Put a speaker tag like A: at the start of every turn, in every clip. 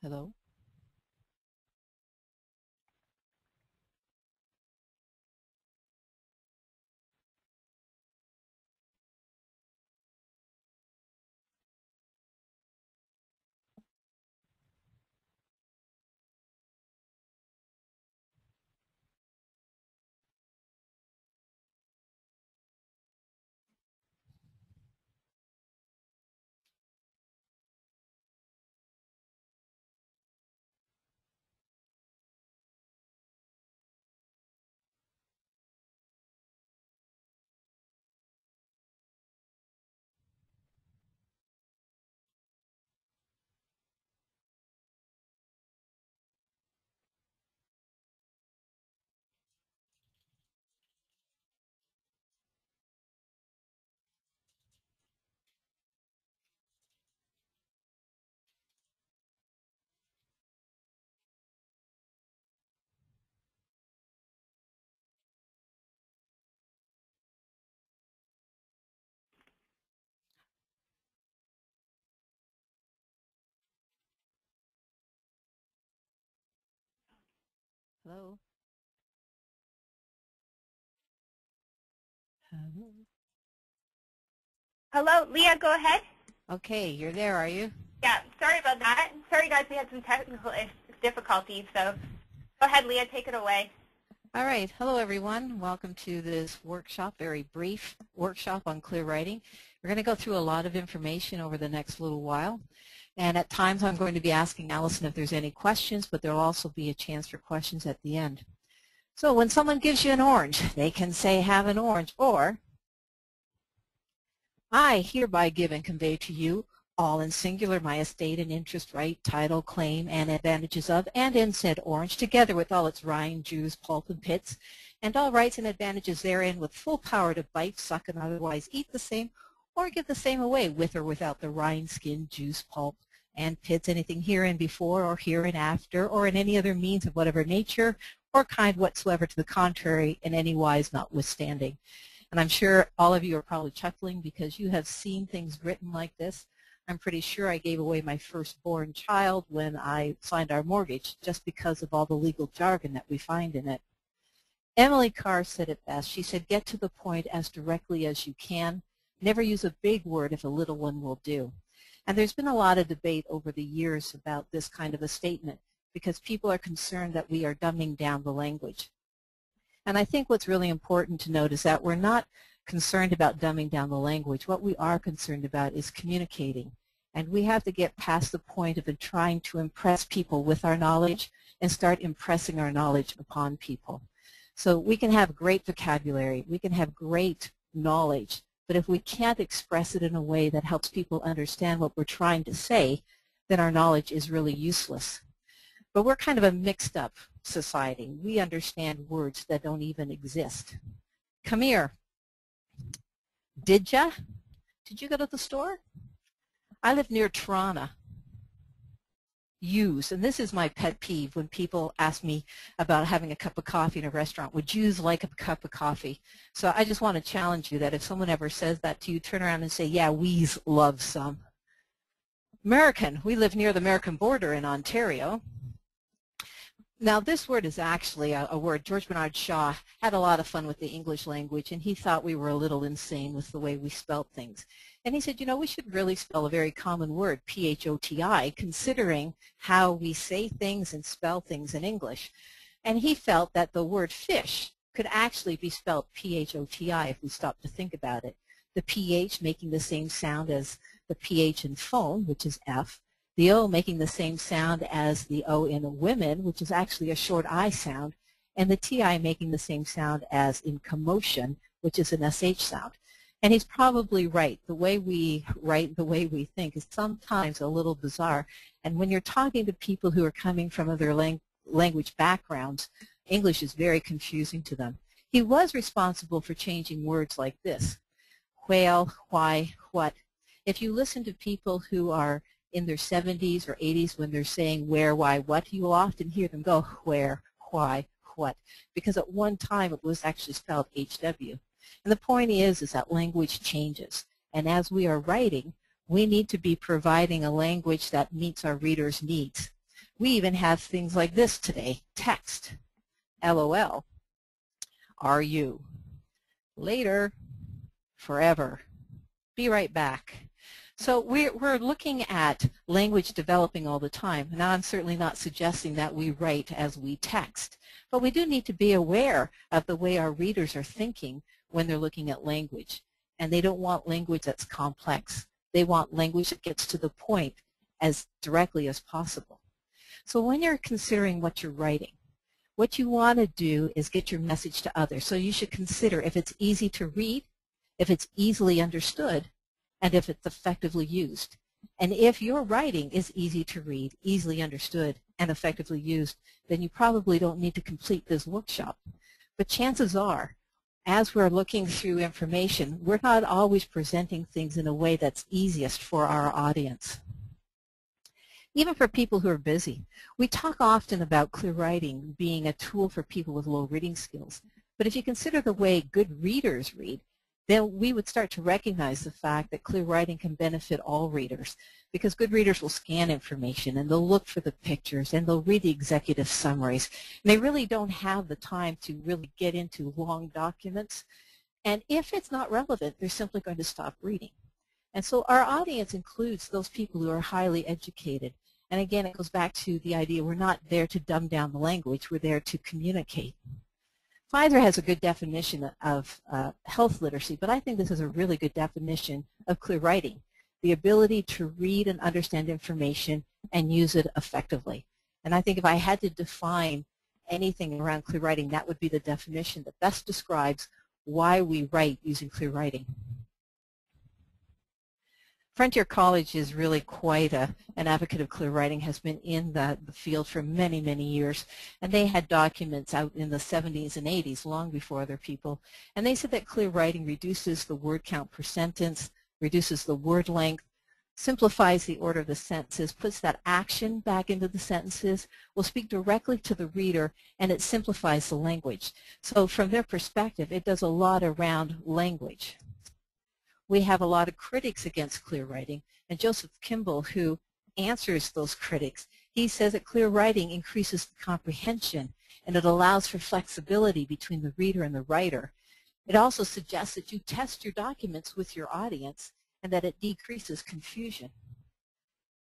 A: Hello? Hello? Hello?
B: Hello, Leah, go ahead.
A: Okay, you're there, are you?
B: Yeah, sorry about that. Sorry, guys, we had some technical difficulties, so go ahead, Leah, take it away.
A: All right. Hello, everyone. Welcome to this workshop, very brief workshop on clear writing. We're going to go through a lot of information over the next little while. And at times, I'm going to be asking Allison if there's any questions, but there'll also be a chance for questions at the end. So when someone gives you an orange, they can say, have an orange, or I hereby give and convey to you, all in singular, my estate and interest, right, title, claim, and advantages of, and in said orange, together with all its rind, juice, pulp, and pits, and all rights and advantages therein, with full power to bite, suck, and otherwise eat the same, or give the same away, with or without the rind, skin, juice, pulp, and pits, anything herein before, or herein after, or in any other means of whatever nature, or kind whatsoever to the contrary, in any wise notwithstanding. And I'm sure all of you are probably chuckling because you have seen things written like this. I'm pretty sure I gave away my firstborn child when I signed our mortgage just because of all the legal jargon that we find in it. Emily Carr said it best. She said, get to the point as directly as you can. Never use a big word if a little one will do. And there's been a lot of debate over the years about this kind of a statement because people are concerned that we are dumbing down the language. And I think what's really important to note is that we're not concerned about dumbing down the language. What we are concerned about is communicating. And we have to get past the point of trying to impress people with our knowledge and start impressing our knowledge upon people. So we can have great vocabulary, we can have great knowledge, but if we can't express it in a way that helps people understand what we're trying to say, then our knowledge is really useless. But we're kind of a mixed up society. We understand words that don't even exist. Come here. Did ya? Did you go to the store? I live near Toronto. Use, and this is my pet peeve when people ask me about having a cup of coffee in a restaurant. Would yous like a cup of coffee? So I just want to challenge you that if someone ever says that to you, turn around and say, yeah, we's love some. American. We live near the American border in Ontario. Now, this word is actually a word. George Bernard Shaw had a lot of fun with the English language, and he thought we were a little insane with the way we spelt things. And he said, you know, we should really spell a very common word, P-H-O-T-I, considering how we say things and spell things in English. And he felt that the word fish could actually be spelled P-H-O-T-I if we stopped to think about it. The P-H making the same sound as the P-H in phone, which is F. The O making the same sound as the O in women, which is actually a short I sound, and the TI making the same sound as in commotion, which is an SH sound. And he's probably right. The way we write, the way we think is sometimes a little bizarre. And when you're talking to people who are coming from other language backgrounds, English is very confusing to them. He was responsible for changing words like this: whale, why, what. If you listen to people who are in their 70s or 80s when they're saying where, why, what, you will often hear them go where, why, what, because at one time it was actually spelled HW. And the point is that language changes. And as we are writing, we need to be providing a language that meets our readers' needs. We even have things like this today, text, LOL, are you, later, forever, be right back. So we're looking at language developing all the time. Now, I'm certainly not suggesting that we write as we text, but we do need to be aware of the way our readers are thinking when they're looking at language. And they don't want language that's complex. They want language that gets to the point as directly as possible. So when you're considering what you're writing, what you want to do is get your message to others. So you should consider if it's easy to read, if it's easily understood, and if it's effectively used. And if your writing is easy to read, easily understood, and effectively used, then you probably don't need to complete this workshop. But chances are, as we're looking through information, we're not always presenting things in a way that's easiest for our audience. Even for people who are busy. We talk often about clear writing being a tool for people with low reading skills. But if you consider the way good readers read, then we would start to recognize the fact that clear writing can benefit all readers, because good readers will scan information and they'll look for the pictures and they'll read the executive summaries. And they really don't have the time to really get into long documents. And if it's not relevant, they're simply going to stop reading. And so our audience includes those people who are highly educated. And again, it goes back to the idea we're not there to dumb down the language, we're there to communicate. Pfizer has a good definition of health literacy, but I think this is a really good definition of clear writing, the ability to read and understand information and use it effectively. And I think if I had to define anything around clear writing, that would be the definition that best describes why we write using clear writing. Frontier College is really quite an advocate of clear writing, has been in the field for many, many years. And they had documents out in the 70s and 80s, long before other people. And they said that clear writing reduces the word count per sentence, reduces the word length, simplifies the order of the sentences, puts that action back into the sentences, will speak directly to the reader, and it simplifies the language. So from their perspective, it does a lot around language. We have a lot of critics against clear writing, and Joseph Kimball, who answers those critics, he says that clear writing increases the comprehension and it allows for flexibility between the reader and the writer. It also suggests that you test your documents with your audience and that it decreases confusion.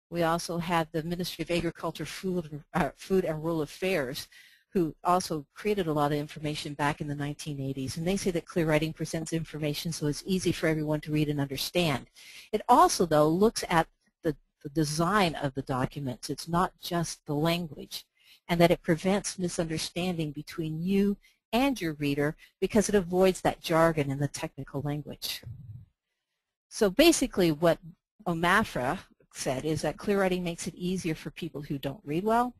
A: We also have the Ministry of Agriculture, Food and Rural Affairs, who also created a lot of information back in the 1980s. And they say that clear writing presents information so it's easy for everyone to read and understand. It also, though, looks at the design of the documents. It's not just the language. And that it prevents misunderstanding between you and your reader because it avoids that jargon in the technical language. So basically what OMAFRA said is that clear writing makes it easier for people who don't read well,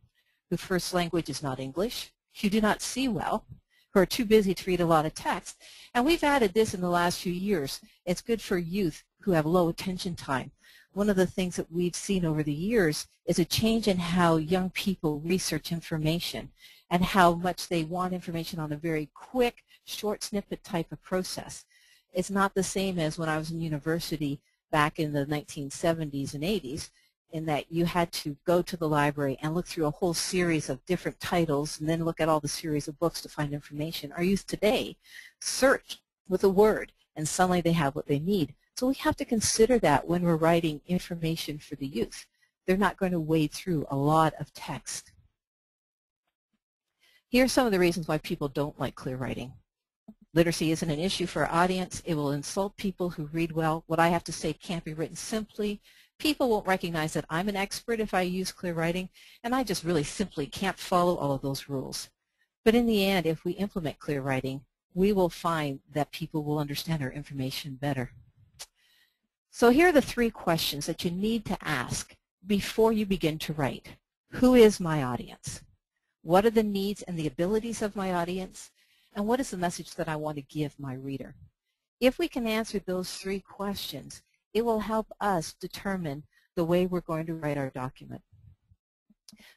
A: whose first language is not English, who do not see well, who are too busy to read a lot of text. And we've added this in the last few years. It's good for youth who have low attention time. One of the things that we've seen over the years is a change in how young people research information and how much they want information on a very quick, short snippet type of process. It's not the same as when I was in university back in the 1970s and 80s, in that you had to go to the library and look through a whole series of different titles and then look at all the series of books to find information. Our youth today search with a word and suddenly they have what they need. So we have to consider that when we're writing information for the youth. They're not going to wade through a lot of text. Here are some of the reasons why people don't like clear writing. Literacy isn't an issue for our audience. It will insult people who read well. What I have to say can't be written simply. People won't recognize that I'm an expert if I use clear writing, and I just really simply can't follow all of those rules. But in the end, if we implement clear writing, we will find that people will understand our information better. So here are the 3 questions that you need to ask before you begin to write. Who is my audience? What are the needs and the abilities of my audience? And what is the message that I want to give my reader? If we can answer those 3 questions, it will help us determine the way we're going to write our document.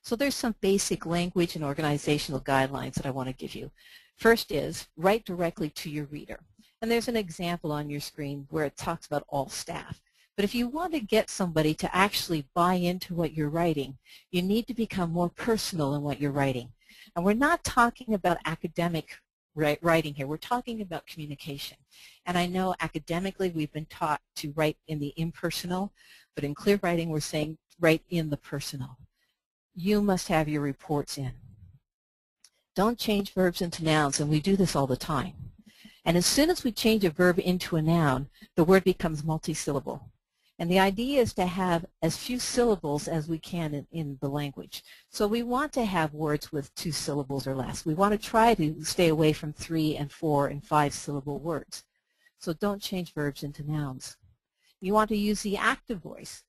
A: So there's some basic language and organizational guidelines that I want to give you. First is write directly to your reader. And there's an example on your screen where it talks about all staff. But if you want to get somebody to actually buy into what you're writing, you need to become more personal in what you're writing. And we're not talking about academic writing here. We're talking about communication. And I know academically we've been taught to write in the impersonal, but in clear writing we're saying write in the personal. You must have your reports in. Don't change verbs into nouns, and we do this all the time. And as soon as we change a verb into a noun, the word becomes multisyllable. And the idea is to have as few syllables as we can in the language. So we want to have words with 2 syllables or less. We want to try to stay away from 3 and 4 and 5 syllable words. So don't change verbs into nouns. You want to use the active voice,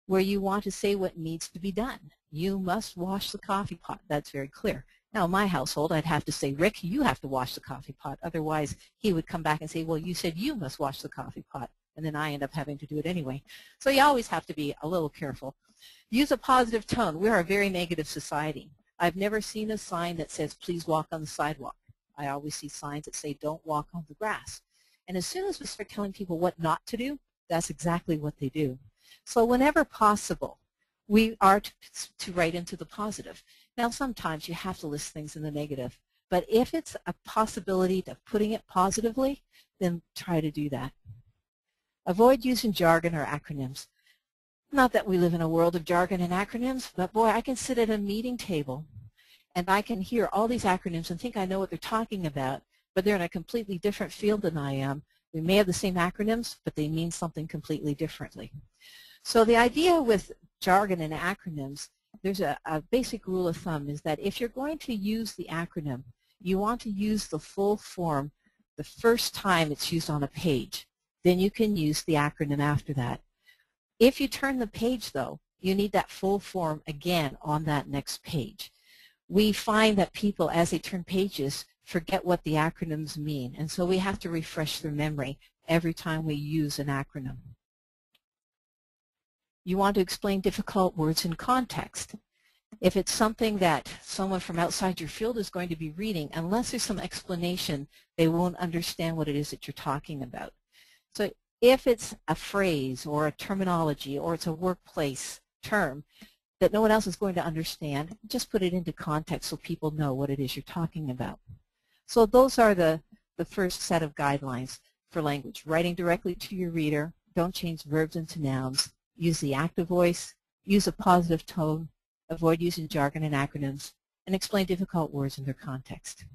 A: where you want to say what needs to be done. You must wash the coffee pot. That's very clear. Now, in my household, I'd have to say, Rick, you have to wash the coffee pot. Otherwise, he would come back and say, well, you said you must wash the coffee pot. And then I end up having to do it anyway. So you always have to be a little careful. Use a positive tone. We are a very negative society. I've never seen a sign that says, please walk on the sidewalk. I always see signs that say, don't walk on the grass. And as soon as we start telling people what not to do, that's exactly what they do. So whenever possible, we are to write into the positive. Now, sometimes you have to list things in the negative. But if it's a possibility of putting it positively, then try to do that. Avoid using jargon or acronyms. Not that we live in a world of jargon and acronyms, but boy, I can sit at a meeting table and I can hear all these acronyms and think I know what they're talking about, but they're in a completely different field than I am. We may have the same acronyms, but they mean something completely differently. So the idea with jargon and acronyms, there's a basic rule of thumb is that if you're going to use the acronym, you want to use the full form the first time it's used on a page. Then you can use the acronym after that. If you turn the page, though, you need that full form again on that next page. We find that people, as they turn pages, forget what the acronyms mean, and so we have to refresh their memory every time we use an acronym. You want to explain difficult words in context. If it's something that someone from outside your field is going to be reading, unless there's some explanation, they won't understand what it is that you're talking about. So if it's a phrase or a terminology or it's a workplace term that no one else is going to understand, just put it into context so people know what it is you're talking about. So those are the first set of guidelines for language. Writing directly to your reader, don't change verbs into nouns, use the active voice, use a positive tone, avoid using jargon and acronyms, and explain difficult words in their context.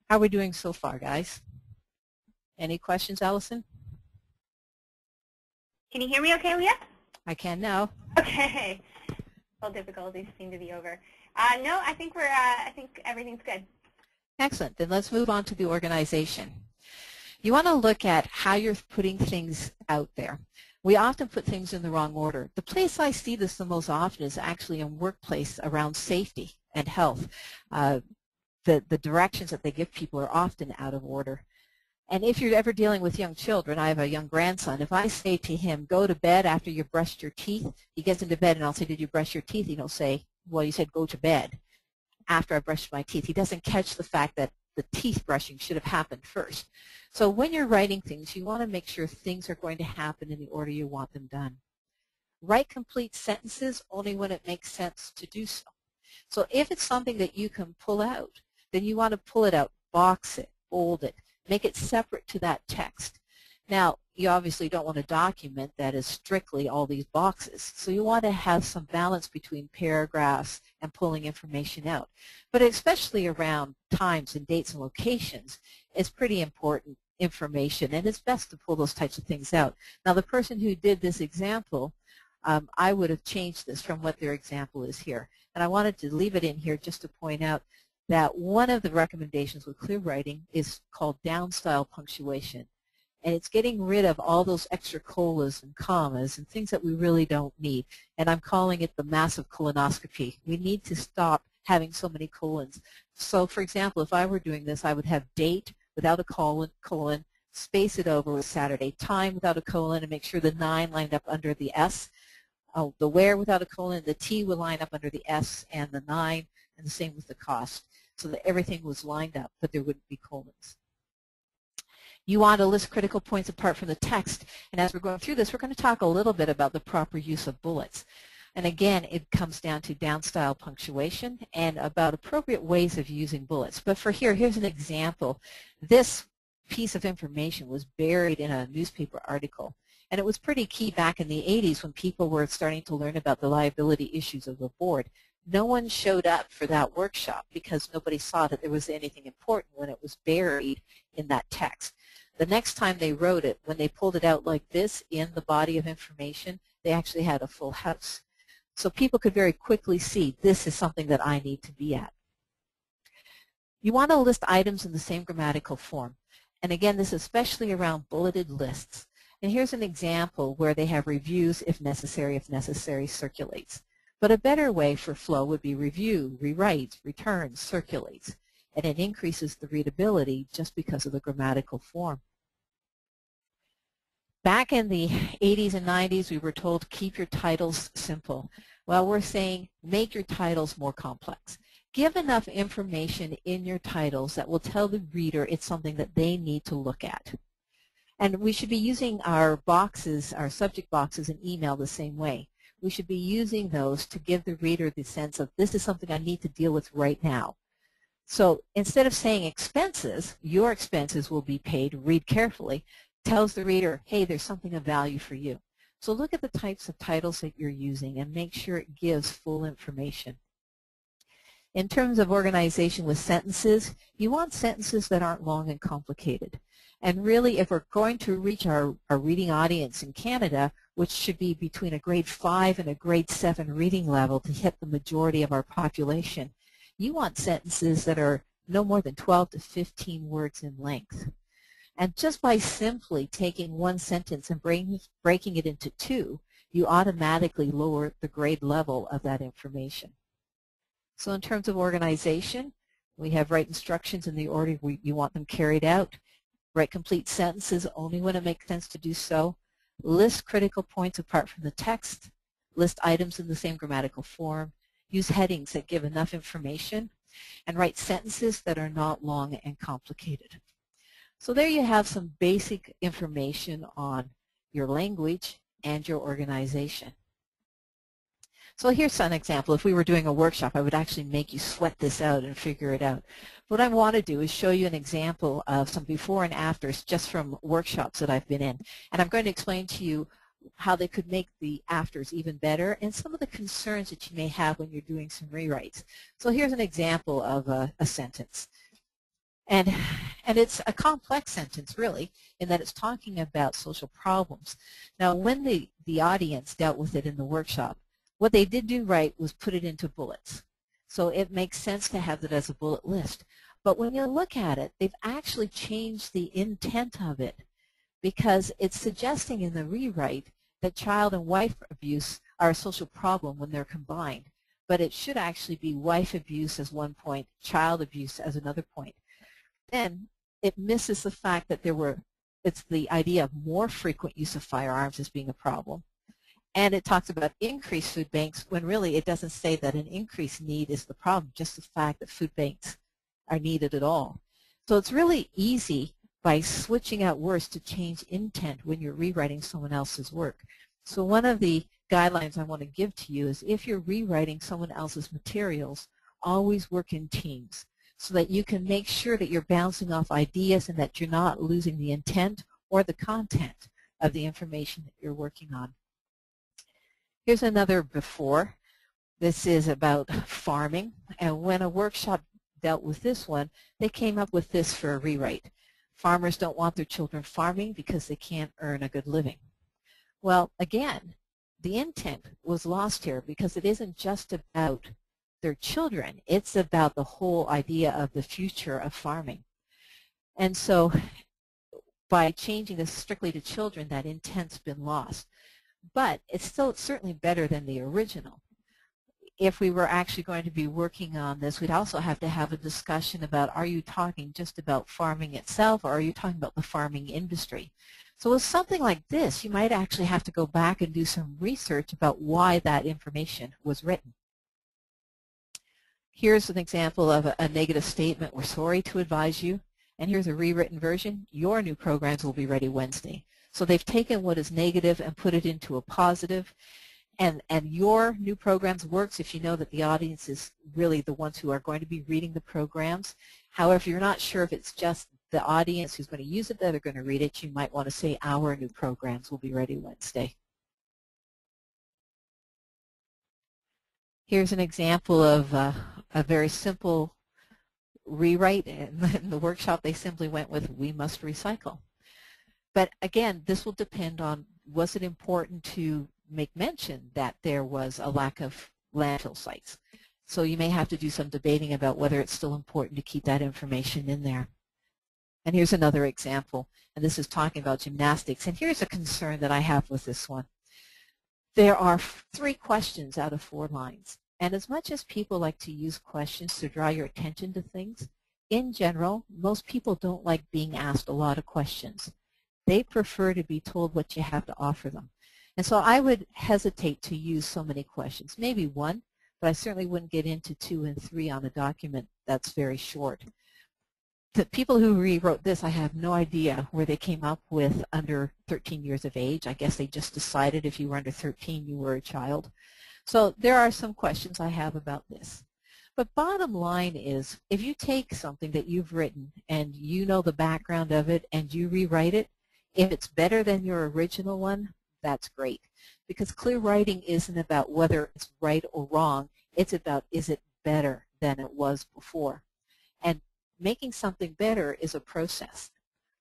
A: How are we doing so far, guys? Any questions, Allison?
B: Can you hear me okay, Leah?
A: I can now.
B: Okay. All difficulties seem to be over. No, I think I think everything's good.
A: Excellent. Then let's move on to the organization. You want to look at how you're putting things out there. We often put things in the wrong order. The place I see this the most often is actually in workplace around safety and health. The directions that they give people are often out of order. And if you're ever dealing with young children, I have a young grandson, if I say to him, go to bed after you've brushed your teeth, he gets into bed and I'll say, did you brush your teeth? He'll say, well, you said go to bed after I brushed my teeth. He doesn't catch the fact that the teeth brushing should have happened first. So when you're writing things, you want to make sure things are going to happen in the order you want them done. Write complete sentences only when it makes sense to do so. So if it's something that you can pull out, then you want to pull it out, box it, bold it, make it separate to that text. Now, you obviously don't want a document that is strictly all these boxes, so you want to have some balance between paragraphs and pulling information out. But especially around times and dates and locations, it's pretty important information, and it's best to pull those types of things out. Now, the person who did this example, I would have changed this from what their example is here. And I wanted to leave it in here just to point out that one of the recommendations with clear writing is called down-style punctuation. And it's getting rid of all those extra colas and commas and things that we really don't need. And I'm calling it the massive colonoscopy. We need to stop having so many colons. So, for example, if I were doing this, I would have date without a colon, space it over with Saturday, time without a colon, and make sure the 9 lined up under the S. The where without a colon, the T would line up under the S and the 9, and the same with the cost, so that everything was lined up, but there wouldn't be colons. You want to list critical points apart from the text, and as we're going through this, we're going to talk a little bit about the proper use of bullets. And again, it comes down to down-style punctuation and about appropriate ways of using bullets. But for here's an example. This piece of information was buried in a newspaper article, and it was pretty key back in the 80s when people were starting to learn about the liability issues of the board. No one showed up for that workshop because nobody saw that there was anything important when it was buried in that text. The next time they wrote it, when they pulled it out like this in the body of information, they actually had a full house. So people could very quickly see this is something that I need to be at. You want to list items in the same grammatical form. And again, this is especially around bulleted lists. And here's an example where they have reviews if necessary, circulates. But a better way for flow would be review, rewrites, returns, circulates. And it increases the readability just because of the grammatical form. Back in the 80s and 90s, we were told keep your titles simple. Well, we're saying make your titles more complex. Give enough information in your titles that will tell the reader it's something that they need to look at. And we should be using our boxes, our subject boxes in email the same way. We should be using those to give the reader the sense of this is something I need to deal with right now. So instead of saying expenses, your expenses will be paid, read carefully, tells the reader, hey, there's something of value for you. So look at the types of titles that you're using and make sure it gives full information. In terms of organization with sentences, you want sentences that aren't long and complicated. And really, if we're going to reach our reading audience in Canada, which should be between a grade 5 and a grade 7 reading level to hit the majority of our population, you want sentences that are no more than 12 to 15 words in length. And just by simply taking one sentence and breaking it into two, you automatically lower the grade level of that information. So in terms of organization, we have write instructions in the order you want them carried out, write complete sentences only when it makes sense to do so, list critical points apart from the text, list items in the same grammatical form, use headings that give enough information, and write sentences that are not long and complicated. So there you have some basic information on your language and your organization. So here's an example. If we were doing a workshop, I would actually make you sweat this out and figure it out. What I want to do is show you an example of some before and afters just from workshops that I've been in. And I'm going to explain to you how they could make the afters even better and some of the concerns that you may have when you're doing some rewrites. So here's an example of a sentence. And it's a complex sentence, really, in that it's talking about social problems. Now, when the audience dealt with it in the workshop, what they did do right was put it into bullets. So it makes sense to have it as a bullet list. But when you look at it, they've actually changed the intent of it because it's suggesting in the rewrite that child and wife abuse are a social problem when they're combined. But it should actually be wife abuse as one point, child abuse as another point. Then it misses the fact that it's the idea of more frequent use of firearms as being a problem. And it talks about increased food banks when really it doesn't say that an increased need is the problem, just the fact that food banks are needed at all. So it's really easy by switching out words to change intent when you're rewriting someone else's work. So one of the guidelines I want to give to you is if you're rewriting someone else's materials, always work in teams so that you can make sure that you're bouncing off ideas and that you're not losing the intent or the content of the information that you're working on. Here's another before. This is about farming, and when a workshop dealt with this one, they came up with this for a rewrite. Farmers don't want their children farming because they can't earn a good living. Well, again, the intent was lost here because it isn't just about their children. It's about the whole idea of the future of farming. And so by changing this strictly to children, that intent's been lost. But it's still certainly better than the original. If we were actually going to be working on this, we'd also have to have a discussion about, are you talking just about farming itself, or are you talking about the farming industry? So with something like this, you might actually have to go back and do some research about why that information was written. Here's an example of a negative statement. We're sorry to advise you. and here's a rewritten version. Your new programs will be ready Wednesday. So they've taken what is negative and put it into a positive. And your new programs works if you know that the audience is really the ones who are going to be reading the programs. However, if you're not sure if it's just the audience who's going to use it that are going to read it, you might want to say our new programs will be ready Wednesday. Here's an example of a very simple rewrite. In the workshop, they simply went with, we must recycle. But again, this will depend on, was it important to make mention that there was a lack of landfill sites? So you may have to do some debating about whether it's still important to keep that information in there. And here's another example, and this is talking about gymnastics. And here's a concern that I have with this one. There are 3 questions out of 4 lines. And as much as people like to use questions to draw your attention to things, in general, most people don't like being asked a lot of questions. They prefer to be told what you have to offer them. And so I would hesitate to use so many questions. Maybe 1, but I certainly wouldn't get into 2 and 3 on a document that's very short. The people who rewrote this, I have no idea where they came up with under 13 years of age. I guess they just decided if you were under 13, you were a child. So there are some questions I have about this. But bottom line is, if you take something that you've written and you know the background of it and you rewrite it, if it's better than your original one, that's great. Because clear writing isn't about whether it's right or wrong. It's about, is it better than it was before? And making something better is a process.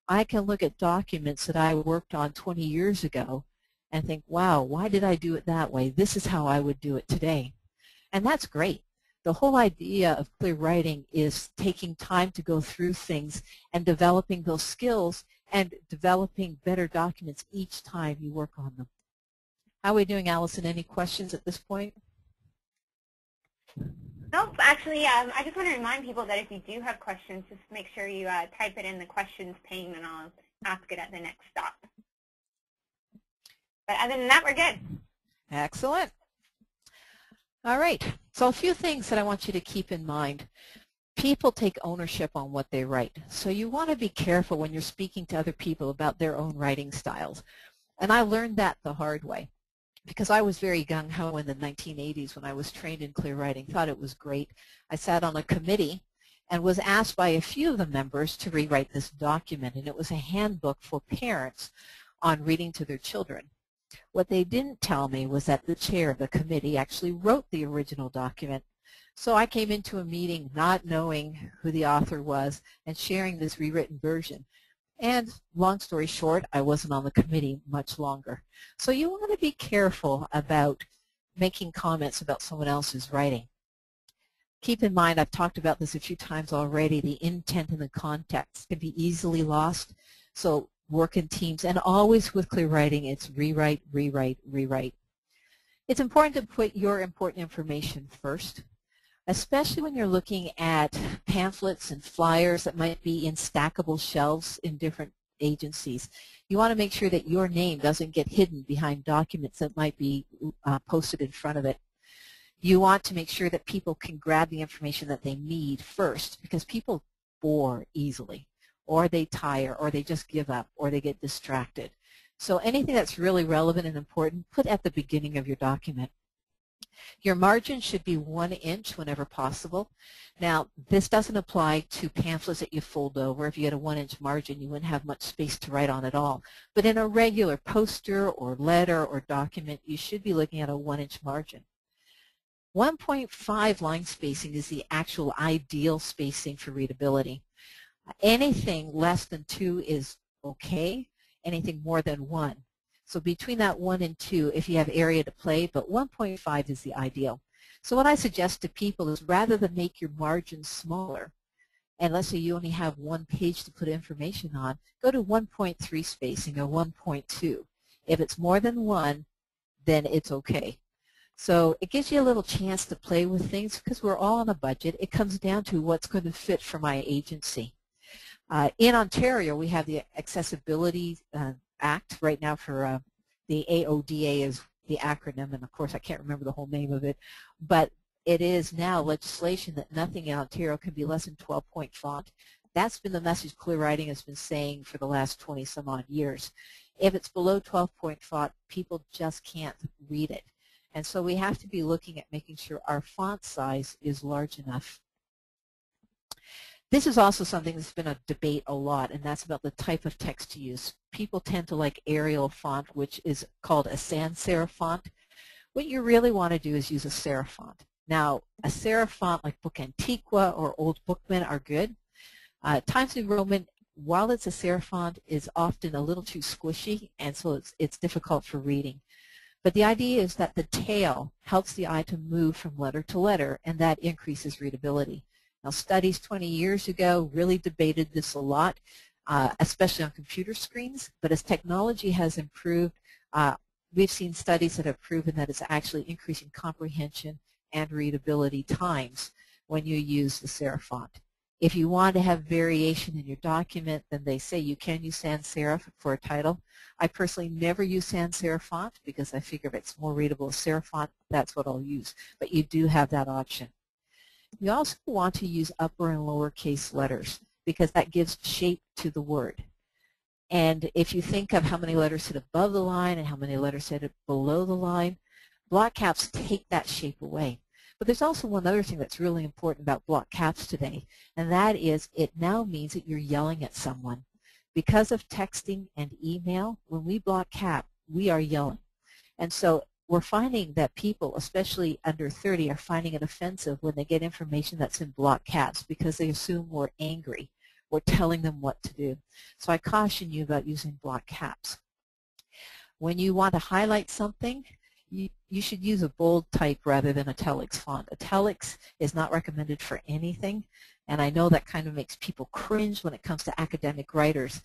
A: I can look at documents that I worked on 20 years ago and think, wow, why did I do it that way? This is how I would do it today. And that's great. The whole idea of clear writing is taking time to go through things and developing those skills and developing better documents each time you work on them. How are we doing, Allison? Any questions at this point?
B: Nope, actually, I just want to remind people that if you do have questions, just make sure you type it in the questions pane, and I'll ask it at the next stop. But other than that, we're good.
A: Excellent. All right, so a few things that I want you to keep in mind. People take ownership on what they write, so you want to be careful when you're speaking to other people about their own writing styles. And I learned that the hard way, because I was very gung-ho in the 1980s when I was trained in clear writing, thought it was great. I sat on a committee and was asked by a few of the members to rewrite this document, and it was a handbook for parents on reading to their children. What they didn't tell me was that the chair of the committee actually wrote the original document. So I came into a meeting not knowing who the author was and sharing this rewritten version. And long story short, I wasn't on the committee much longer. So you want to be careful about making comments about someone else's writing. Keep in mind, I've talked about this a few times already, the intent and the context can be easily lost. So work in teams, and always with clear writing, it's rewrite, rewrite, rewrite. It's important to put your important information first, especially when you're looking at pamphlets and flyers that might be in stackable shelves in different agencies. You want to make sure that your name doesn't get hidden behind documents that might be posted in front of it. You want to make sure that people can grab the information that they need first, because people bore easily, or they tire, or they just give up, or they get distracted. So anything that's really relevant and important, put at the beginning of your document. Your margin should be 1 inch whenever possible. Now, this doesn't apply to pamphlets that you fold over. If you had a 1 inch margin, you wouldn't have much space to write on at all. But in a regular poster or letter or document, you should be looking at a 1 inch margin. 1.5 line spacing is the actual ideal spacing for readability. Anything less than 2 is okay. Anything more than 1. So between that 1 and 2, if you have area to play, but 1.5 is the ideal. So what I suggest to people is, rather than make your margins smaller, and let's say you only have 1 page to put information on, go to 1.3 spacing or 1.2. If it's more than 1, then it's okay. So it gives you a little chance to play with things, because we're all on a budget. It comes down to what's going to fit for my agency. In Ontario, we have the Accessibility Act right now for the AODA is the acronym, and of course I can't remember the whole name of it, but it is now legislation that nothing in Ontario can be less than 12-point font. That's been the message clear writing has been saying for the last 20 some odd years. If it's below 12-point font, people just can't read it. And so we have to be looking at making sure our font size is large enough. This is also something that's been a debate a lot, and that's about the type of text to use. People tend to like Arial font, which is called a sans serif font. What you really want to do is use a serif font. Now, a serif font like Book Antiqua or Old Bookman are good. Times New Roman, while it's a serif font, is often a little too squishy, and so it's difficult for reading. But the idea is that the tail helps the eye to move from letter to letter, and that increases readability. Now, studies 20 years ago really debated this a lot, especially on computer screens. But as technology has improved, we've seen studies that have proven that it's actually increasing comprehension and readability times when you use the serif font. If you want to have variation in your document, then they say you can use sans serif for a title. I personally never use sans serif font because I figure if it's more readable as serif font, that's what I'll use. But you do have that option. You also want to use upper and lowercase letters because that gives shape to the word. And if you think of how many letters sit above the line and how many letters sit below the line, block caps take that shape away. But there's also one other thing that's really important about block caps today, and that is it now means that you're yelling at someone. Because of texting and email, when we block cap, we are yelling. And so we're finding that people, especially under 30, are finding it offensive when they get information that's in block caps because they assume we're angry. We're telling them what to do. So I caution you about using block caps. When you want to highlight something, you should use a bold type rather than italics font. Italics is not recommended for anything, and I know that kind of makes people cringe when it comes to academic writers,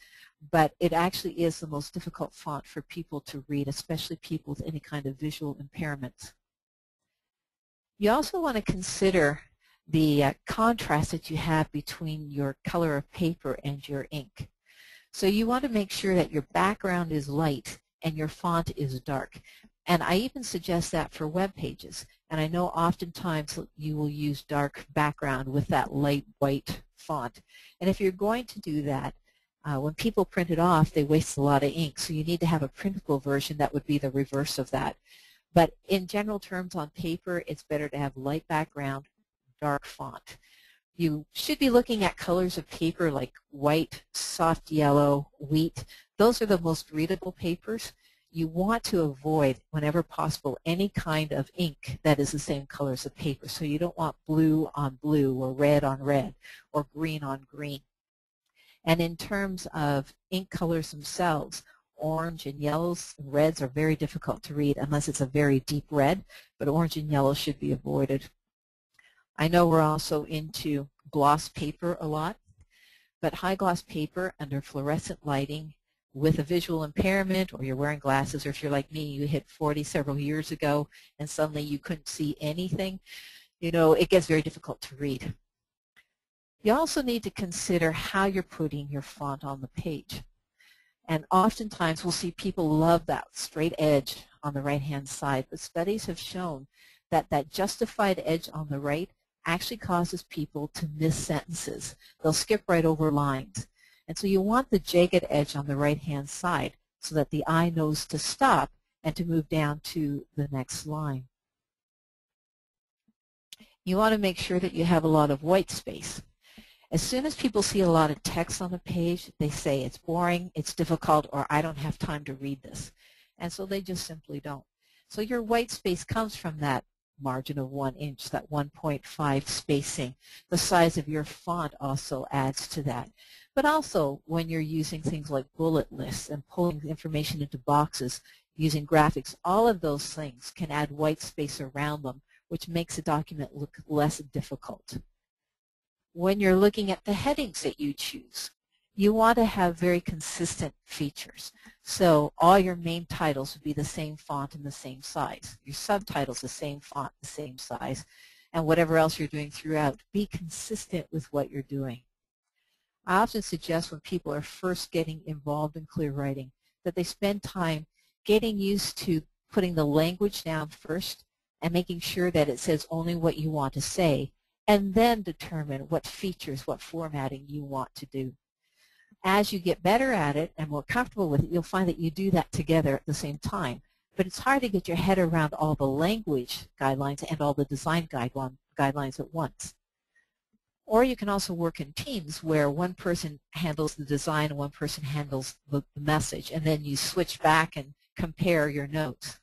A: but it actually is the most difficult font for people to read, especially people with any kind of visual impairments. You also want to consider the contrast that you have between your color of paper and your ink. So you want to make sure that your background is light and your font is dark. And I even suggest that for web pages. And I know oftentimes you will use dark background with that light white font. And if you're going to do that, when people print it off, they waste a lot of ink. So you need to have a printable version that would be the reverse of that. But in general terms on paper, it's better to have light background, dark font. You should be looking at colors of paper like white, soft yellow, wheat. Those are the most readable papers. You want to avoid, whenever possible, any kind of ink that is the same color as the paper. So you don't want blue on blue or red on red or green on green. And in terms of ink colors themselves, orange and yellows and reds are very difficult to read unless it's a very deep red, but orange and yellow should be avoided. I know we're also into gloss paper a lot, but high gloss paper under fluorescent lighting with a visual impairment, or you're wearing glasses, or if you're like me, you hit 40 several years ago and suddenly you couldn't see anything, you know, it gets very difficult to read. You also need to consider how you're putting your font on the page. And oftentimes we'll see people love that straight edge on the right-hand side, but studies have shown that that justified edge on the right actually causes people to miss sentences. They'll skip right over lines. And so you want the jagged edge on the right-hand side so that the eye knows to stop and to move down to the next line. You want to make sure that you have a lot of white space. As soon as people see a lot of text on the page, they say it's boring, it's difficult, or I don't have time to read this. And so they just simply don't. So your white space comes from that margin of 1 inch, that 1.5 spacing. The size of your font also adds to that. But also when you're using things like bullet lists and pulling information into boxes, using graphics, all of those things can add white space around them, which makes a document look less difficult. When you're looking at the headings that you choose, you want to have very consistent features. So all your main titles would be the same font and the same size. Your subtitles, the same font, the same size. And whatever else you're doing throughout, be consistent with what you're doing. I often suggest when people are first getting involved in clear writing that they spend time getting used to putting the language down first and making sure that it says only what you want to say, and then determine what features, what formatting you want to do. As you get better at it and more comfortable with it, you'll find that you do that together at the same time. But it's hard to get your head around all the language guidelines and all the design guidelines at once. Or you can also work in teams where one person handles the design and one person handles the message, and then you switch back and compare your notes.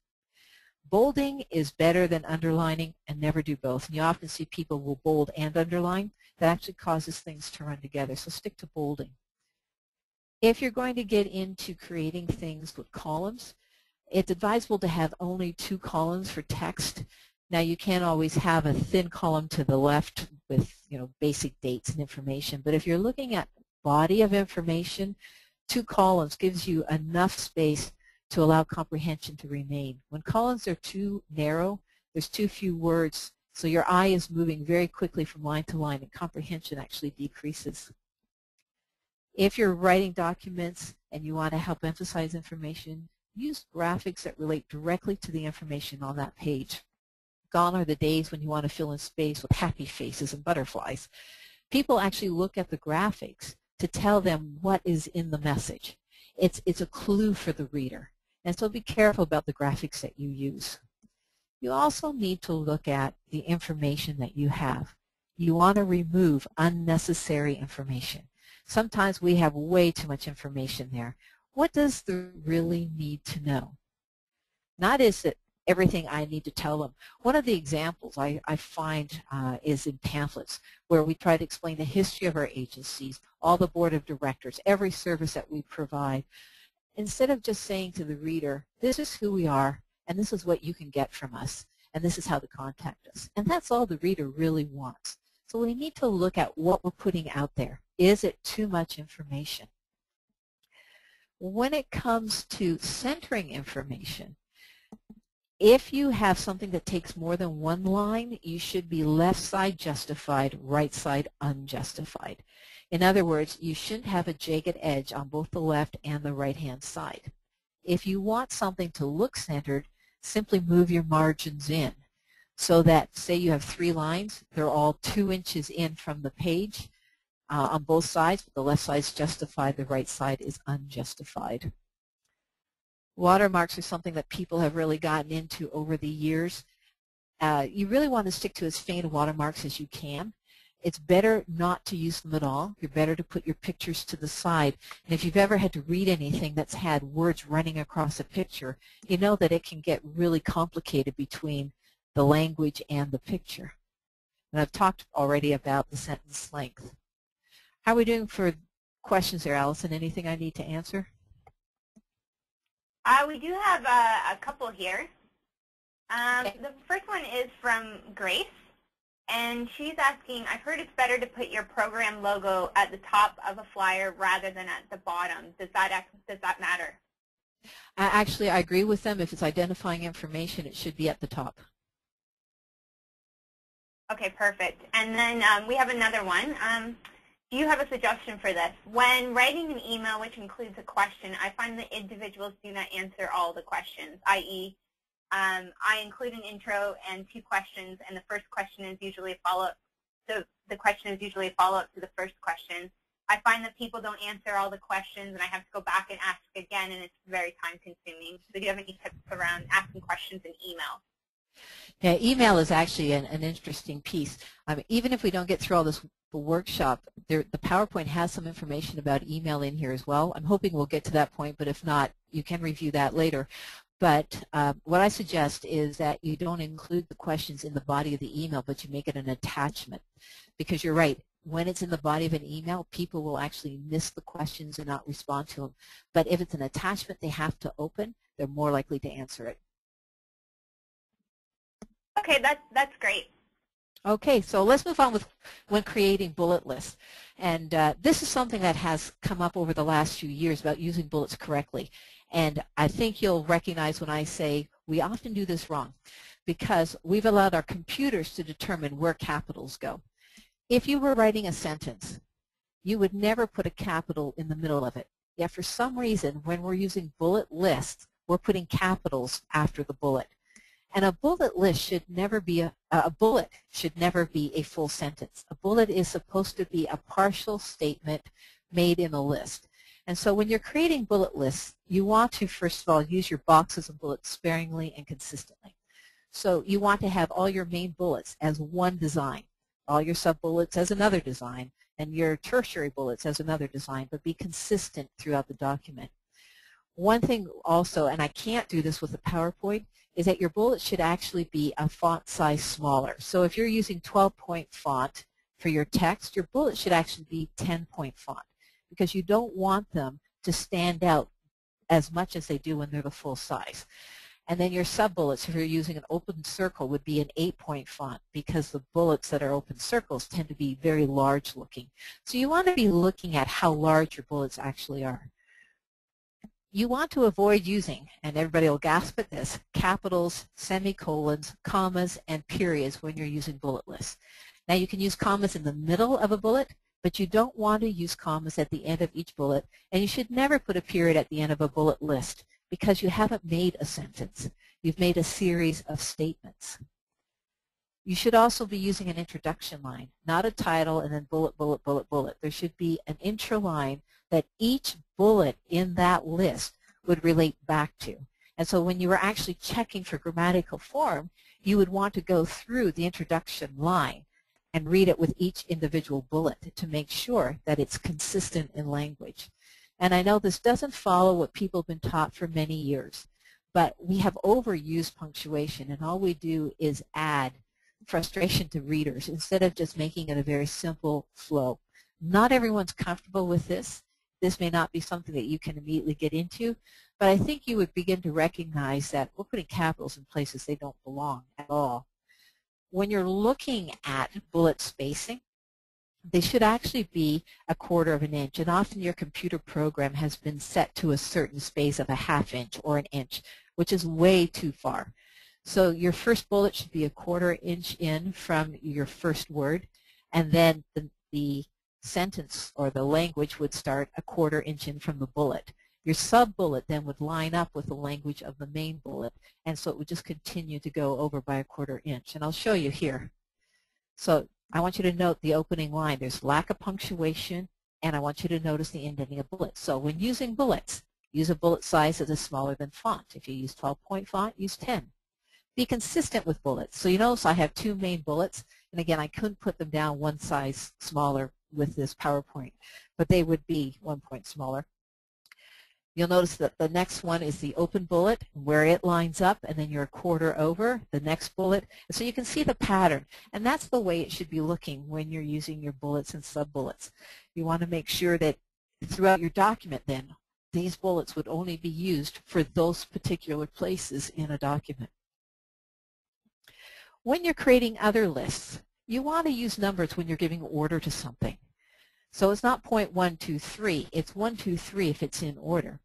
A: Bolding is better than underlining, and never do both. And you often see people will bold and underline. That actually causes things to run together, so stick to bolding. If you're going to get into creating things with columns, it's advisable to have only 2 columns for text. Now you can't always have a thin column to the left with basic dates and information, but if you're looking at body of information, 2 columns gives you enough space to allow comprehension to remain. When columns are too narrow, there's too few words, so your eye is moving very quickly from line to line and comprehension actually decreases. If you're writing documents and you want to help emphasize information, use graphics that relate directly to the information on that page. Gone are the days when you want to fill in space with happy faces and butterflies. People actually look at the graphics to tell them what is in the message. It's a clue for the reader. And so be careful about the graphics that you use. You also need to look at the information that you have. You want to remove unnecessary information. Sometimes we have way too much information there. What does the really need to know? Not is it everything I need to tell them. One of the examples I find is in pamphlets where we try to explain the history of our agencies, all the board of directors, every service that we provide, instead of just saying to the reader, this is who we are and this is what you can get from us and this is how to contact us. And that's all the reader really wants. So we need to look at what we're putting out there. Is it too much information? When it comes to centering information, if you have something that takes more than 1 line, you should be left side justified, right side unjustified. In other words, you shouldn't have a jagged edge on both the left and the right-hand side. If you want something to look centered, simply move your margins in so that, say you have 3 lines, they're all 2 inches in from the page on both sides, but the left side is justified, the right side is unjustified. Watermarks are something that people have really gotten into over the years. You really want to stick to as faint watermarks as you can. It's better not to use them at all. You're better to put your pictures to the side. And if you've ever had to read anything that's had words running across a picture, you know that it can get really complicated between the language and the picture. And I've talked already about the sentence length. How are we doing for questions there, Allison? Anything I need to answer?
B: We do have a couple here. The first one is from Grace, and she's asking, I've heard it's better to put your program logo at the top of a flyer rather than at the bottom. Does that matter?
A: Actually, I agree with them. If it's identifying information, it should be at the top.
B: Okay, perfect. And then we have another one. Do you have a suggestion for this? When writing an email which includes a question, I find that individuals do not answer all the questions, i.e., I include an intro and 2 questions, and the first question is usually a follow-up. So the question is usually a follow-up to the first question. I find that people don't answer all the questions, and I have to go back and ask again, and it's very time-consuming. So do you have any tips around asking questions in email?
A: Yeah, email is actually an interesting piece. Even if we don't get through all this workshop, the PowerPoint has some information about email in here as well. I'm hoping we'll get to that point, but if not, you can review that later. But what I suggest is that you don't include the questions in the body of the email, but you make it an attachment. Because you're right, when it's in the body of an email, people will actually miss the questions and not respond to them. But if it's an attachment they have to open, they're more likely to answer it.
B: Okay, that's great.
A: Okay, so let's move on with when creating bullet lists. And this is something that has come up over the last few years about using bullets correctly. And I think you'll recognize when I say we often do this wrong because we've allowed our computers to determine where capitals go. If you were writing a sentence, you would never put a capital in the middle of it. Yet for some reason, when we're using bullet lists, we're putting capitals after the bullet. And a bullet list should never be a bullet should never be a full sentence. A bullet is supposed to be a partial statement made in a list. And so when you're creating bullet lists, you want to, first of all, use your boxes of bullets sparingly and consistently. So you want to have all your main bullets as one design, all your sub-bullets as another design, and your tertiary bullets as another design, but be consistent throughout the document. One thing also, and I can't do this with a PowerPoint, is that your bullets should actually be a font size smaller. So if you're using 12-point font for your text, your bullets should actually be 10-point font, because you don't want them to stand out as much as they do when they're the full size. And then your sub-bullets, if you're using an open circle, would be an 8-point font, because the bullets that are open circles tend to be very large looking. So you want to be looking at how large your bullets actually are. You want to avoid using, and everybody will gasp at this, capitals, semicolons, commas, and periods when you're using bullet lists. Now you can use commas in the middle of a bullet, but you don't want to use commas at the end of each bullet, and you should never put a period at the end of a bullet list, because you haven't made a sentence. You've made a series of statements. You should also be using an introduction line, not a title and then bullet, bullet, bullet, bullet. There should be an intro line that each bullet in that list would relate back to. And so when you were actually checking for grammatical form, you would want to go through the introduction line and read it with each individual bullet to make sure that it's consistent in language. And I know this doesn't follow what people have been taught for many years, but we have overused punctuation, and all we do is add frustration to readers instead of just making it a very simple flow. Not everyone's comfortable with this. This may not be something that you can immediately get into, but I think you would begin to recognize that we're putting capitals in places they don't belong at all. When you're looking at bullet spacing, they should actually be 1/4 of an inch, and often your computer program has been set to a certain space of a 1/2 inch or an inch, which is way too far. So your first bullet should be 1/4 inch in from your first word, and then the sentence or the language would start 1/4 inch in from the bullet. Your sub-bullet then would line up with the language of the main bullet, and so it would just continue to go over by 1/4 inch. And I'll show you here. So I want you to note the opening line. There's lack of punctuation, and I want you to notice the indenting of bullets. So when using bullets, use a bullet size that is smaller than font. If you use 12-point font, use 10. Be consistent with bullets. So you notice I have 2 main bullets, and again, I couldn't put them down one size smaller with this PowerPoint, but they would be 1 point smaller. You'll notice that the next one is the open bullet, where it lines up, and then you're 1/4 over the next bullet. And so you can see the pattern, and that's the way it should be looking when you're using your bullets and sub-bullets. You want to make sure that throughout your document then, these bullets would only be used for those particular places in a document. When you're creating other lists, you want to use numbers when you're giving order to something. So it's not point 1, 2, 3. It's 1, 2, 3 if it's in order.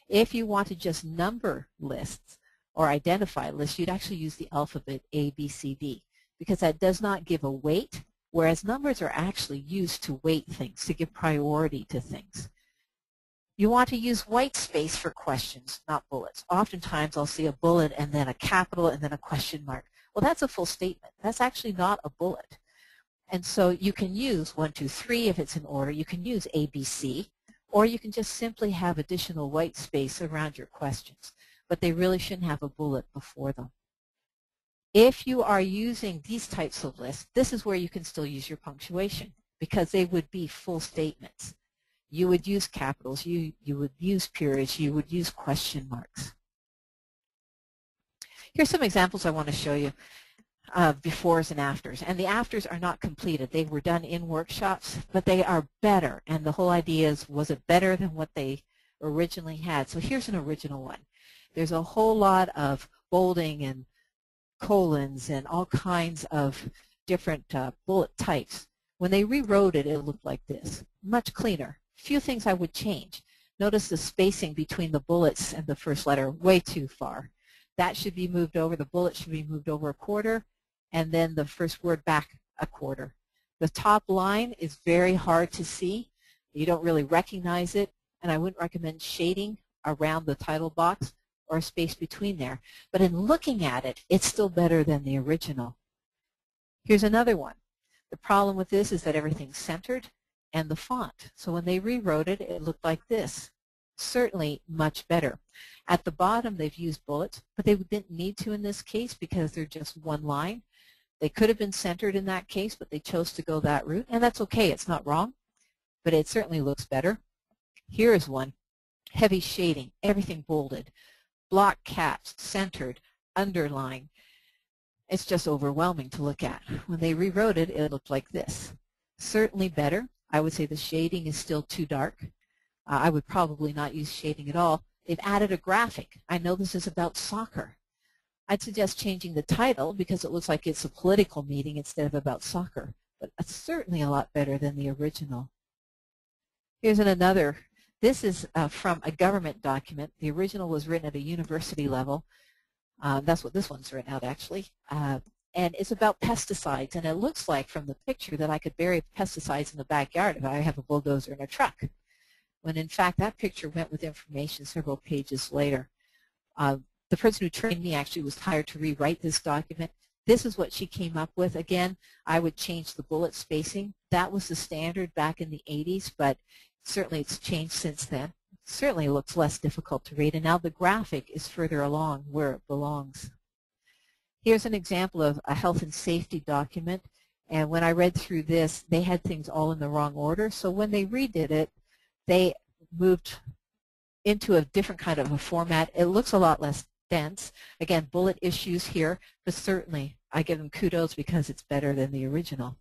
A: If you want to just number lists or identify lists, you'd actually use the alphabet A, B, C, D, because that does not give a weight, whereas numbers are actually used to weight things, to give priority to things. You want to use white space for questions, not bullets. Oftentimes I'll see a bullet and then a capital and then a question mark. Well, that's a full statement. That's actually not a bullet. And so you can use 1, 2, 3 if it's in order. You can use A, B, C, or you can just simply have additional white space around your questions. But they really shouldn't have a bullet before them. If you are using these types of lists, this is where you can still use your punctuation, because they would be full statements. You would use capitals, you would use periods, you would use question marks. Here's some examples I want to show you of befores and afters. And the afters are not completed. They were done in workshops, but they are better. And the whole idea is, was it better than what they originally had? So here's an original one. There's a whole lot of bolding and colons and all kinds of different bullet types. When they rewrote it, it looked like this. Much cleaner. Few things I would change. Notice the spacing between the bullets and the first letter, way too far. That should be moved over. The bullet should be moved over 1/4, and then the first word back 1/4. The top line is very hard to see. You don't really recognize it, and I wouldn't recommend shading around the title box. or a space between there. But in looking at it, it's still better than the original. Here's another one. The problem with this is that everything's centered and the font. So when they rewrote it, it looked like this. Certainly much better. At the bottom, they've used bullets, but they didn't need to in this case because they're just one line. They could have been centered in that case, but they chose to go that route, and that's okay. It's not wrong, but it certainly looks better. Here is one. Heavy shading, everything bolded, block caps, centered, underlined. It's just overwhelming to look at. When they rewrote it, it looked like this. Certainly better. I would say the shading is still too dark. I would probably not use shading at all. They've added a graphic. I know this is about soccer. I'd suggest changing the title because it looks like it's a political meeting instead of about soccer. But it's certainly a lot better than the original. Here's another. This is from a government document. The original was written at a university level. That's what this one's written out, actually. And it's about pesticides. And it looks like from the picture that I could bury pesticides in the backyard if I have a bulldozer and a truck. When in fact that picture went with information several pages later. The person who trained me actually was hired to rewrite this document. This is what she came up with. Again, I would change the bullet spacing. That was the standard back in the 80s, but certainly it's changed since then. Certainly looks less difficult to read, and now the graphic is further along where it belongs. Here's an example of a health and safety document, and when I read through this, they had things all in the wrong order, so when they redid it, they moved into a different kind of a format. It looks a lot less dense. Again, bullet issues here, but certainly I give them kudos because it's better than the original.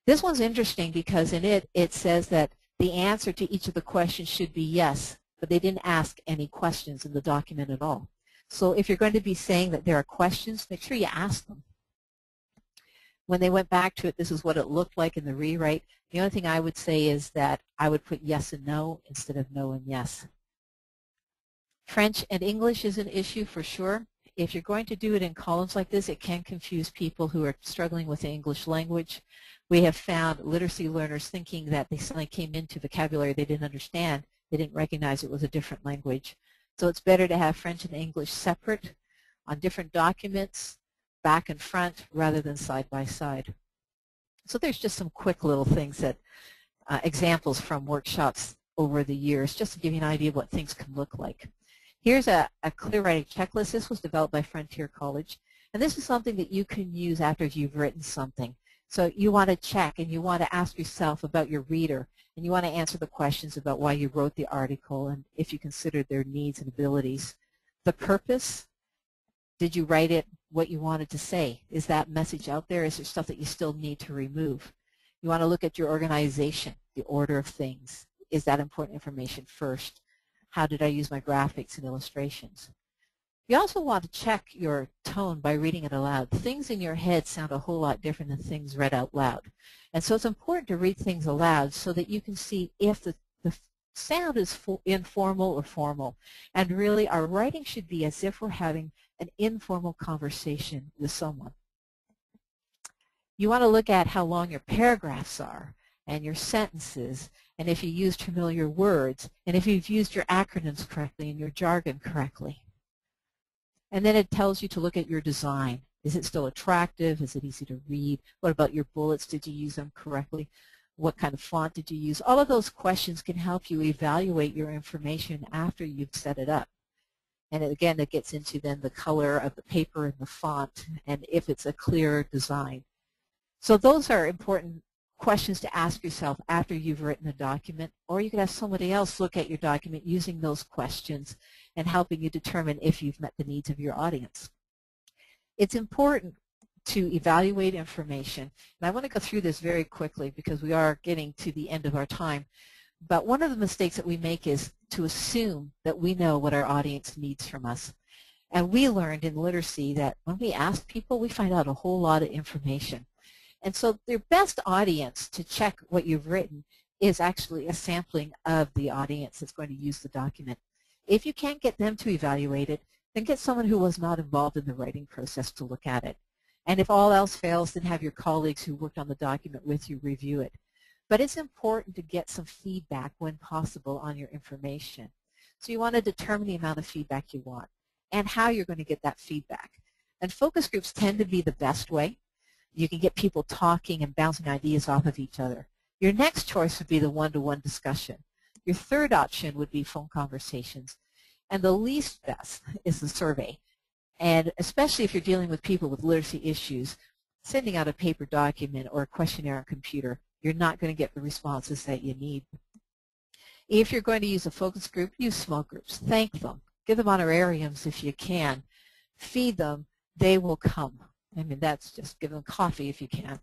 A: This one's interesting because in it, it says that the answer to each of the questions should be yes, but they didn't ask any questions in the document at all. So if you're going to be saying that there are questions, make sure you ask them. When they went back to it, this is what it looked like in the rewrite. The only thing I would say is that I would put yes and no instead of no and yes. French and English is an issue for sure. If you're going to do it in columns like this, it can confuse people who are struggling with the English language. We have found literacy learners thinking that they suddenly came into vocabulary they didn't understand. They didn't recognize it was a different language. So it's better to have French and English separate on different documents, back and front, rather than side by side. So there's just some quick little things that, examples from workshops over the years, just to give you an idea of what things can look like. Here's a clear writing checklist. This was developed by Frontier College, and this is something that you can use after you've written something. So you want to check and you want to ask yourself about your reader, and you want to answer the questions about why you wrote the article and if you considered their needs and abilities. The purpose, did you write it what you wanted to say? Is that message out there? Is there stuff that you still need to remove? You want to look at your organization, the order of things. Is that important information first? How did I use my graphics and illustrations? You also want to check your tone by reading it aloud. Things in your head sound a whole lot different than things read out loud. And so it's important to read things aloud so that you can see if the sound is informal or formal. And really, our writing should be as if we're having an informal conversation with someone. You want to look at how long your paragraphs are and your sentences, and if you used familiar words, and if you've used your acronyms correctly and your jargon correctly. And then it tells you to look at your design. Is it still attractive? Is it easy to read? What about your bullets? Did you use them correctly? What kind of font did you use? All of those questions can help you evaluate your information after you've set it up. And again, it gets into then the color of the paper and the font, and if it's a clear design. So those are important questions to ask yourself after you've written a document, or you could have somebody else look at your document using those questions and helping you determine if you've met the needs of your audience. It's important to evaluate information, and I want to go through this very quickly because we are getting to the end of our time. But one of the mistakes that we make is to assume that we know what our audience needs from us. And we learned in literacy that when we ask people, we find out a whole lot of information. And so their best audience to check what you've written is actually a sampling of the audience that's going to use the document. If you can't get them to evaluate it, then get someone who was not involved in the writing process to look at it. And if all else fails, then have your colleagues who worked on the document with you review it. But it's important to get some feedback when possible on your information. So you want to determine the amount of feedback you want. and how you're going to get that feedback. And focus groups tend to be the best way. You can get people talking and bouncing ideas off of each other. Your next choice would be the one-to-one discussion. Your third option would be phone conversations. And the least best is the survey. And especially if you're dealing with people with literacy issues, sending out a paper document or a questionnaire on computer, you're not going to get the responses that you need. If you're going to use a focus group, use small groups. Thank them. Give them honorariums if you can. Feed them. They will come. I mean, that's just give them coffee if you can.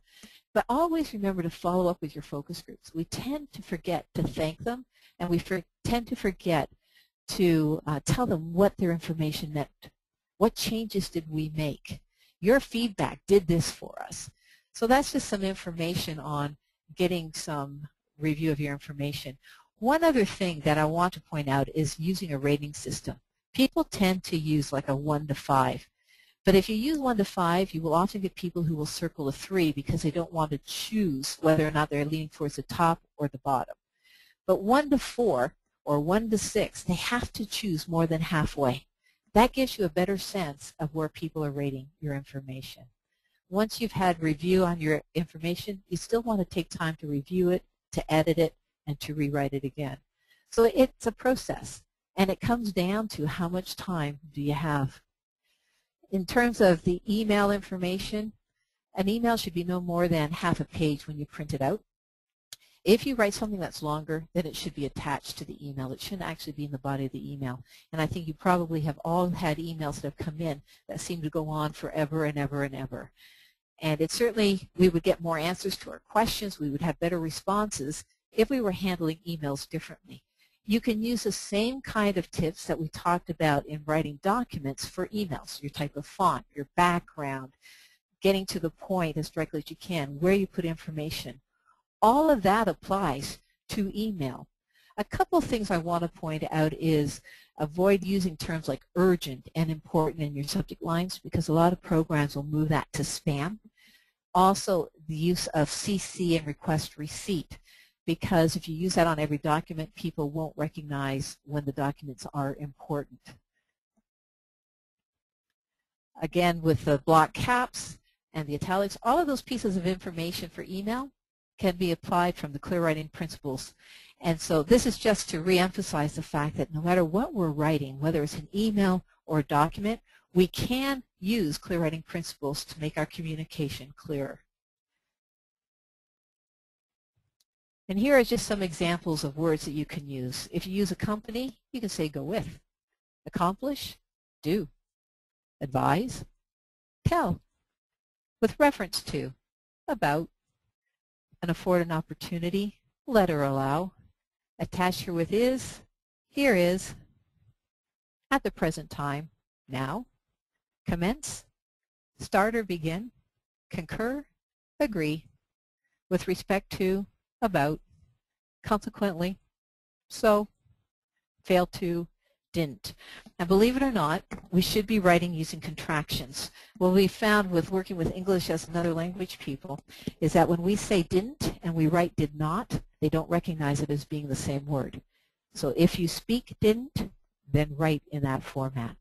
A: But always remember to follow up with your focus groups. We tend to forget to thank them, and we tend to forget to tell them what their information meant. What changes did we make? Your feedback did this for us. So that's just some information on getting some review of your information. One other thing that I want to point out is using a rating system. People tend to use like a 1 to 5. But if you use 1 to 5, you will often get people who will circle a 3 because they don't want to choose whether or not they're leaning towards the top or the bottom. But 1 to 4 or 1 to 6, they have to choose more than halfway. That gives you a better sense of where people are rating your information. Once you've had review on your information, you still want to take time to review it, to edit it, and to rewrite it again. So it's a process, and it comes down to how much time do you have. In terms of the email information, an email should be no more than half a page when you print it out. If you write something that's longer, then it should be attached to the email. It shouldn't actually be in the body of the email. And I think you probably have all had emails that have come in that seem to go on forever and ever and ever. And it certainly, we would get more answers to our questions. We would have better responses if we were handling emails differently. You can use the same kind of tips that we talked about in writing documents for emails, your type of font, your background, getting to the point as directly as you can, where you put information. All of that applies to email. A couple of things I want to point out is avoid using terms like urgent and important in your subject lines because a lot of programs will move that to spam. Also, the use of CC and request receipt, because if you use that on every document, people won't recognize when the documents are important. Again, with the block caps and the italics, all of those pieces of information for email can be applied from the clear writing principles. And so this is just to reemphasize the fact that no matter what we're writing, whether it's an email or a document, we can use clear writing principles to make our communication clearer. And here are just some examples of words that you can use. If you use a company, you can say go with, accomplish, do, advise, tell, with reference to, about, and afford an opportunity, let or allow, attached herewith is, here is, at the present time, now, commence, start or begin, concur, agree, with respect to, about, consequently, so, fail to, didn't. And believe it or not, we should be writing using contractions. What we found with working with English as another language people is that when we say didn't and we write did not, they don't recognize it as being the same word. So if you speak didn't, then write in that format.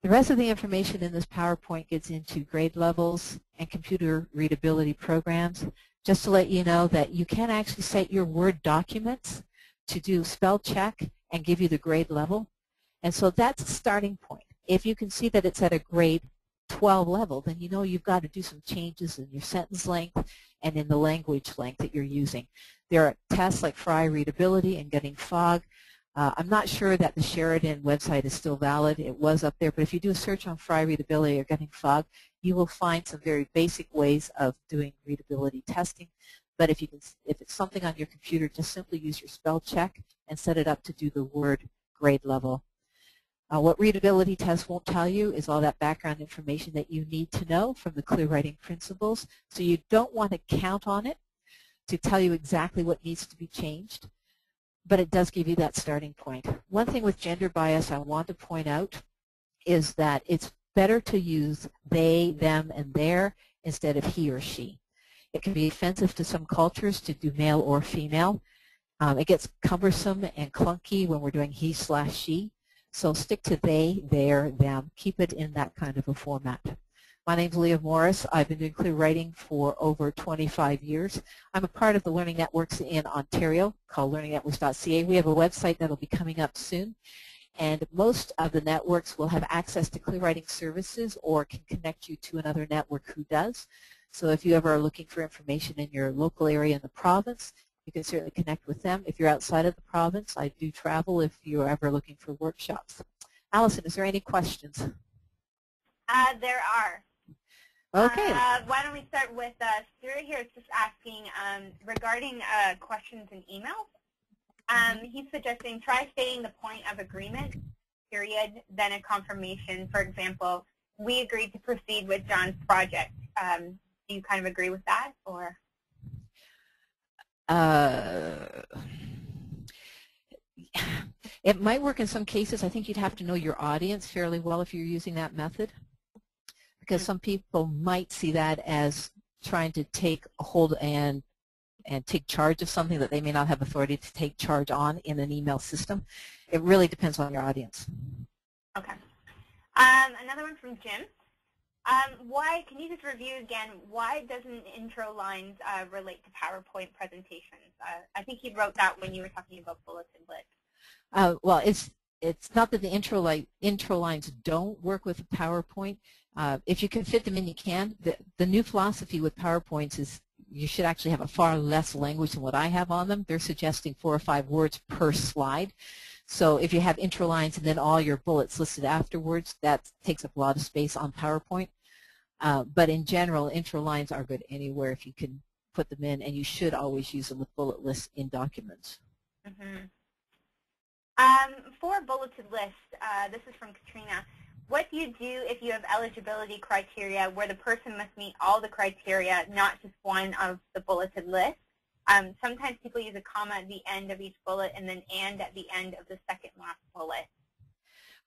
A: The rest of the information in this PowerPoint gets into grade levels and computer readability programs. Just to let you know that you can actually set your Word documents to do spell check and give you the grade level. And so that's a starting point. If you can see that it's at a grade 12 level, then you know you've got to do some changes in your sentence length and in the language length that you're using. There are tests like Fry Readability and Getting Fog. I'm not sure that the Sheridan website is still valid. It was up there, but if you do a search on Fry Readability or Getting Fog, you will find some very basic ways of doing readability testing. But if it's something on your computer, just simply use your spell check and set it up to do the word grade level. What readability tests won't tell you is all that background information that you need to know from the clear writing principles. So you don't want to count on it to tell you exactly what needs to be changed, but it does give you that starting point. One thing with gender bias I want to point out is that it's better to use they, them, and their instead of he or she. It can be offensive to some cultures to do male or female. It gets cumbersome and clunky when we're doing he/she. So stick to they, their, them. Keep it in that kind of a format. My name is Leah Morris. I've been doing clear writing for over 25 years. I'm a part of the Learning Networks in Ontario called learningnetworks.ca. We have a website that will be coming up soon. And most of the networks will have access to clear writing services or can connect you to another network who does. So if you ever are looking for information in your local area in the province, you can certainly connect with them. If you're outside of the province, I do travel if you're ever looking for workshops. Allison, is there any questions?
B: There are.
A: Okay.
B: Why don't we start with Stuart here? It's just asking regarding questions and emails. He's suggesting try stating the point of agreement, period, then a confirmation. For example, we agreed to proceed with John's project. Do you kind of agree with that, or?
A: It might work in some cases. I think you'd have to know your audience fairly well if you're using that method, because some people might see that as trying to take a hold and take charge of something that they may not have authority to take charge on in an email system. It really depends on your audience.
B: Okay. Another one from Jim. Why, can you just review again, why doesn't intro lines relate to PowerPoint presentations? I think you wrote that when you were talking about bulletin lists.
A: Well, it's not that the intro lines don't work with PowerPoint. If you can fit them in, you can. The new philosophy with PowerPoints is you should actually have a far less language than what I have on them. They're suggesting 4 or 5 words per slide. So if you have intro lines and then all your bullets listed afterwards, that takes up a lot of space on PowerPoint. But in general, intro lines are good anywhere if you can put them in, and you should always use them with bullet lists in documents.
B: Mm-hmm. For bulleted lists, this is from Katrina. What do you do if you have eligibility criteria where the person must meet all the criteria, not just one of the bulleted list? Sometimes people use a comma at the end of each bullet and then and at the end of the second last bullet.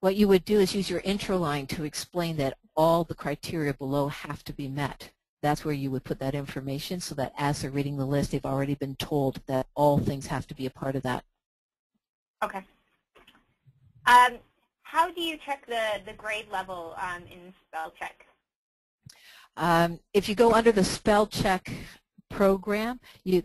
A: What you would do is use your intro line to explain that all the criteria below have to be met. That's where you would put that information so that as they're reading the list, they've already been told that all things have to be a part of that.
B: Okay. How do you check the grade level in spell check?
A: If you go under the spell check program, you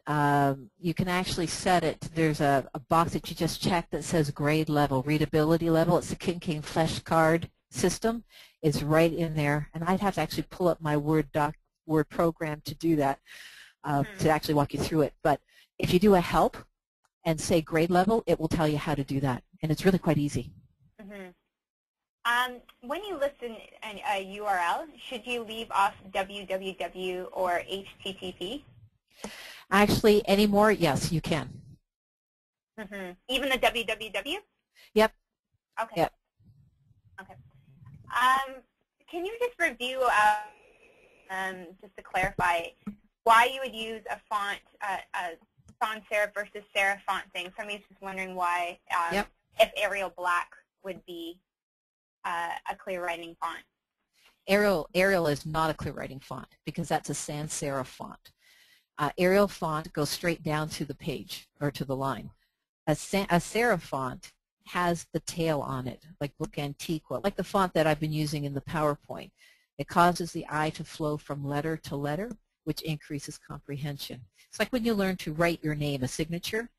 A: can actually set it. There's a box that you just check that says grade level, readability level. It's the King Flesh card system. It's right in there, and I'd have to actually pull up my Word program to do that, to actually walk you through it. But if you do a help and say grade level, it will tell you how to do that, and it's really quite easy.
B: Mm-hmm. When you list a URL, should you leave off www or HTTP?
A: Actually, anymore, yes, you can.
B: Mm-hmm. Even the www?
A: Yep.
B: Okay.
A: Yep.
B: Okay. Can you just review, just to clarify, why you would use a font, sans serif versus serif font thing? Somebody's just wondering why, if Arial Black would be a clear writing font.
A: Arial is not a clear writing font because that's a sans serif font. Arial font goes straight down to the page or to the line. A serif font has the tail on it, like Book Antiqua, like the font that I've been using in the PowerPoint. It causes the eye to flow from letter to letter, which increases comprehension. It's like when you learn to write your name, a signature.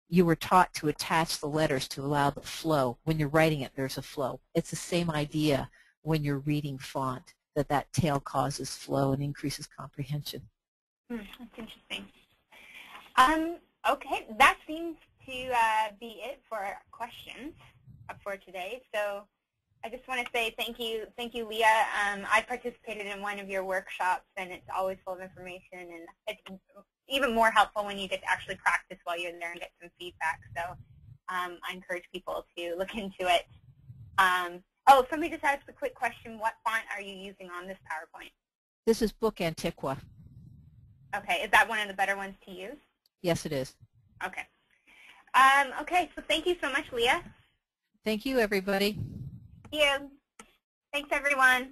A: You were taught to attach the letters to allow the flow. When you're writing it, there's a flow. It's the same idea when you're reading font, that tail causes flow and increases comprehension.
B: That's interesting. Okay, that seems to be it for our questions for today. So I just want to say thank you, Leah. I participated in one of your workshops, and it's always full of information, and it's even more helpful when you get to actually practice while you're there and get some feedback. So I encourage people to look into it. Oh, somebody just asked a quick question. What font are you using on this PowerPoint?
A: This is Book Antiqua.
B: Okay, is that one of the better ones to use?
A: Yes, it is.
B: Okay. Okay, so thank you so much, Leah.
A: Thank you, everybody.
B: Thank you. Thanks, everyone.